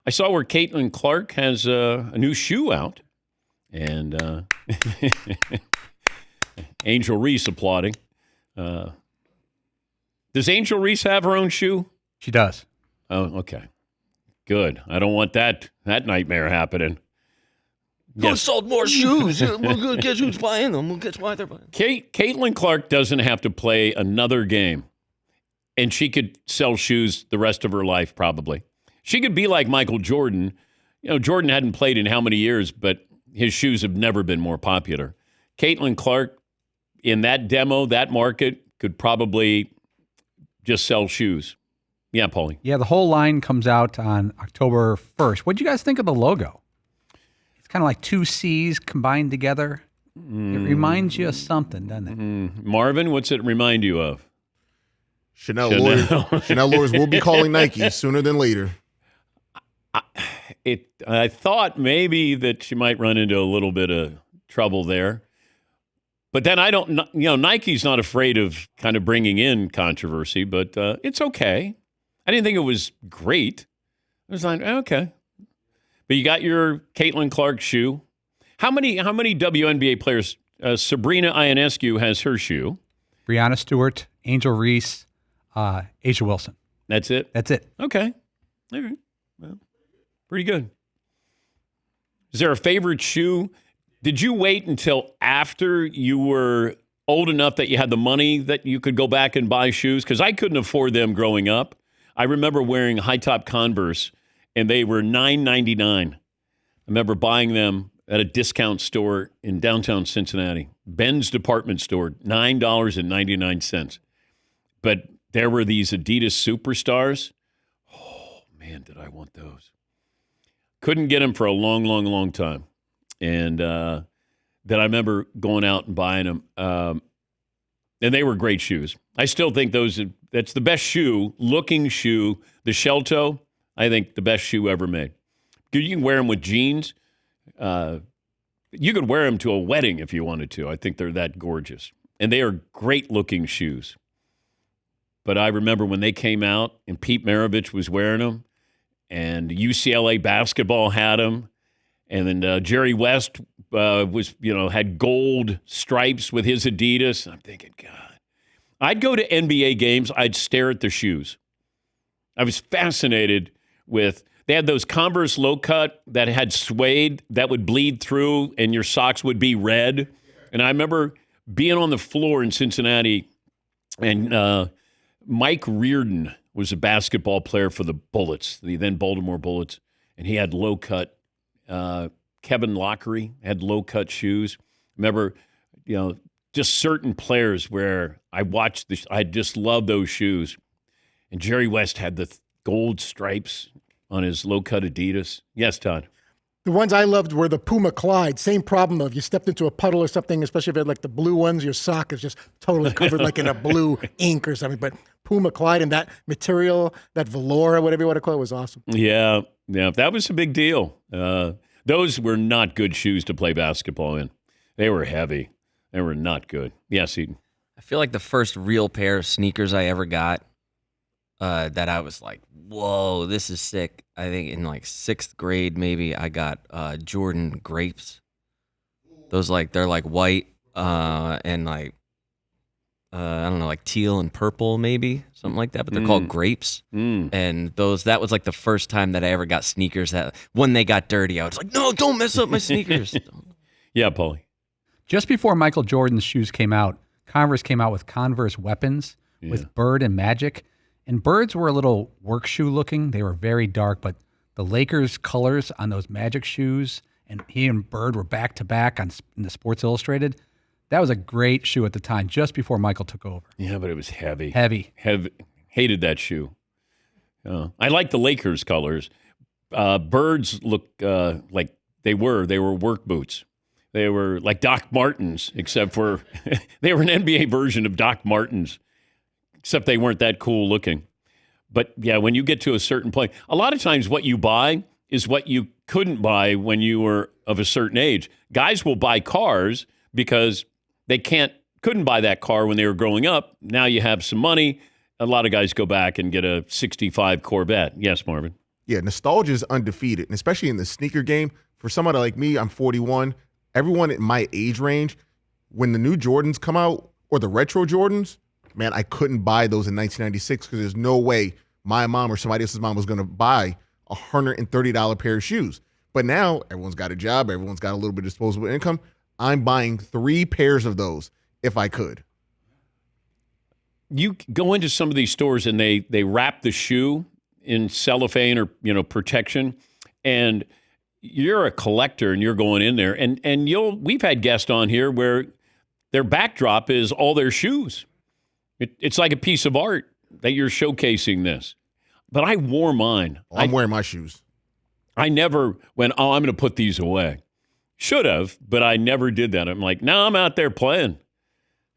I saw where Caitlin Clark has a new shoe out, and Angel Reese applauding. Does Angel Reese have her own shoe? She does. Oh, okay. Good. I don't want that nightmare happening. Who sold more shoes? We're going to guess who's buying them. We'll guess why they're buying them. Caitlin Clark doesn't have to play another game, and she could sell shoes the rest of her life probably. She could be like Michael Jordan. You know, Jordan hadn't played in how many years, but his shoes have never been more popular. Caitlin Clark, in that demo, that market, could probably just sell shoes. Yeah, Paulie. Yeah, the whole line comes out on October 1st. What do you guys think of the logo? It's kind of like two C's combined together. It reminds you of something, doesn't it? Marvin, what's it remind you of? Chanel lawyers will be calling Nike sooner than later. I thought maybe that she might run into a little bit of trouble there. But then Nike's not afraid of kind of bringing in controversy, but it's okay. I didn't think it was great. I was like, okay. But you got your Caitlin Clark shoe. How many WNBA players? Sabrina Ionescu has her shoe. Breanna Stewart, Angel Reese, Asia Wilson. That's it? That's it. Okay. All right. Well, pretty good. Is there a favorite shoe? Did you wait until after you were old enough that you had the money that you could go back and buy shoes? Because I couldn't afford them growing up. I remember wearing high-top Converse, and they were $9.99. I remember buying them at a discount store in downtown Cincinnati, Ben's department store, $9.99. But there were these Adidas Superstars. Oh, man, did I want those. Couldn't get them for a long, long, long time. And then I remember going out and buying them. And they were great shoes. I still think that's the best looking shoe. The shell toe, I think the best shoe ever made. You can wear them with jeans. You could wear them to a wedding if you wanted to. I think they're that gorgeous. And they are great looking shoes. But I remember when they came out and Pete Maravich was wearing them and UCLA basketball had them. And then Jerry West had gold stripes with his Adidas. I'm thinking, God. I'd go to NBA games. I'd stare at the shoes. I was fascinated with, they had those Converse low cut that had suede that would bleed through and your socks would be red. And I remember being on the floor in Cincinnati and Mike Reardon was a basketball player for the Bullets, the then Baltimore Bullets. And he had low cut. Kevin Lockery had low-cut shoes. Remember, just certain players where I watched I just loved those shoes. And Jerry West had the gold stripes on his low-cut Adidas. Yes, Todd. The ones I loved were the Puma Clyde. Same problem of you stepped into a puddle or something, especially if you had like the blue ones, your sock is just totally covered like in a blue ink or something. But Puma Clyde and that material, that velour or whatever you want to call it, was awesome. Yeah, that was a big deal. Those were not good shoes to play basketball in. They were heavy. They were not good. Yes, Eden. I feel like the first real pair of sneakers I ever got that I was like, whoa, this is sick. I think in like 6th grade maybe I got Jordan Grapes. Those they're like white and like I don't know, like teal and purple maybe, something like that, but they're called Grapes. And that was like the first time that I ever got sneakers that when they got dirty, I was like, no, don't mess up my sneakers. Yeah, Paulie. Just before Michael Jordan's shoes came out, Converse came out with Converse Weapons with Bird and Magic. And Birds were a little work shoe looking. They were very dark, but the Lakers colors on those Magic shoes, and he and Bird were back to back in the Sports Illustrated. That was a great shoe at the time, just before Michael took over. Yeah, but it was heavy. Heavy. Hated that shoe. I like the Lakers colors. Birds look like they were work boots. They were like Doc Martens, except for they were an NBA version of Doc Martens, except they weren't that cool looking. But yeah, when you get to a certain point, a lot of times what you buy is what you couldn't buy when you were of a certain age. Guys will buy cars because they couldn't buy that car when they were growing up. Now you have some money. A lot of guys go back and get a 65 Corvette. Yes, Marvin. Yeah, nostalgia is undefeated, and especially in the sneaker game. For somebody like me, I'm 41. Everyone in my age range, when the new Jordans come out or the retro Jordans, man, I couldn't buy those in 1996 because there's no way my mom or somebody else's mom was going to buy a $130 pair of shoes. But now everyone's got a job, everyone's got a little bit of disposable income. I'm buying 3 pairs of those if I could. You go into some of these stores and they wrap the shoe in cellophane or protection, and you're a collector and you're going in there and we've had guests on here where their backdrop is all their shoes. It's like a piece of art that you're showcasing this. But I wore mine. I'm wearing my shoes. I never went, I'm going to put these away. Should have, but I never did that. I'm like, no, I'm out there playing.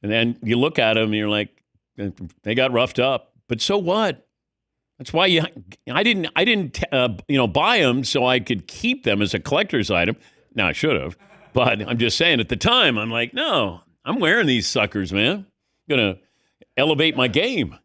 And then you look at them and you're like, they got roughed up. But so what? That's why I didn't buy them so I could keep them as a collector's item. Now, I should have. But I'm just saying, at the time, I'm like, no, I'm wearing these suckers, man. I'm going to elevate my game.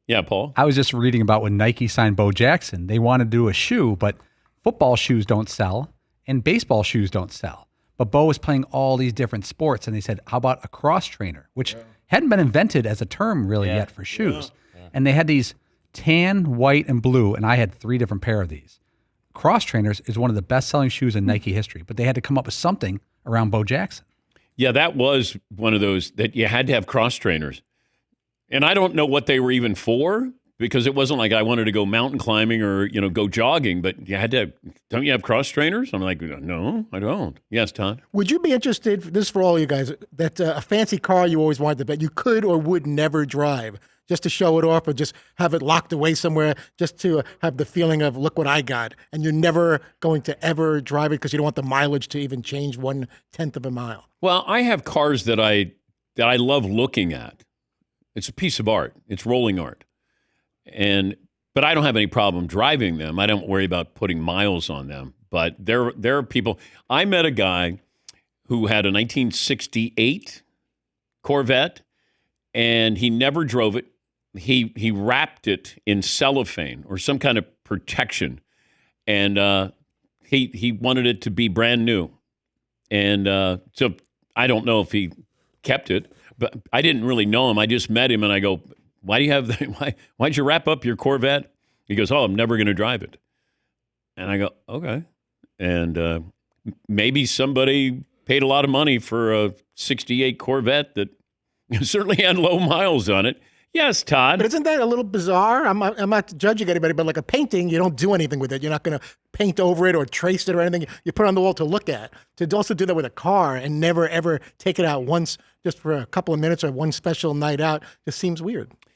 Yeah, Paul? I was just reading about when Nike signed Bo Jackson. They wanted to do a shoe, but football shoes don't sell and baseball shoes don't sell. But Bo was playing all these different sports, and they said, how about a cross trainer, which hadn't been invented as a term really yet for shoes. Yeah. And they had these tan, white, and blue, and I had 3 different pair of these. Cross trainers is one of the best-selling shoes in Nike history, but they had to come up with something around Bo Jackson. Yeah, that was one of those that you had to have cross trainers. And I don't know what they were even for, because it wasn't like I wanted to go mountain climbing or, go jogging, but you had to, don't you have cross trainers? I'm like, no, I don't. Yes, Todd? Would you be interested, this is for all you guys, that a fancy car you always wanted, that you could or would never drive, just to show it off or just have it locked away somewhere, just to have the feeling of, look what I got, and you're never going to ever drive it because you don't want the mileage to even change 1/10 of a mile? Well, I have cars that I love looking at. It's a piece of art. It's rolling art. But I don't have any problem driving them. I don't worry about putting miles on them. But there are people. I met a guy who had a 1968 Corvette, and he never drove it. He wrapped it in cellophane or some kind of protection, and he wanted it to be brand new. And so I don't know if he kept it, but I didn't really know him. I just met him, and I go, why do you have why'd you wrap up your Corvette? He goes, I'm never going to drive it. And I go, okay. And maybe somebody paid a lot of money for a 68 Corvette that certainly had low miles on it. Yes, Todd. But isn't that a little bizarre? I'm not judging anybody, but like a painting, you don't do anything with it. You're not going to paint over it or trace it or anything. You put it on the wall to look at. To also do that with a car and never, ever take it out once just for a couple of minutes or one special night out just seems weird.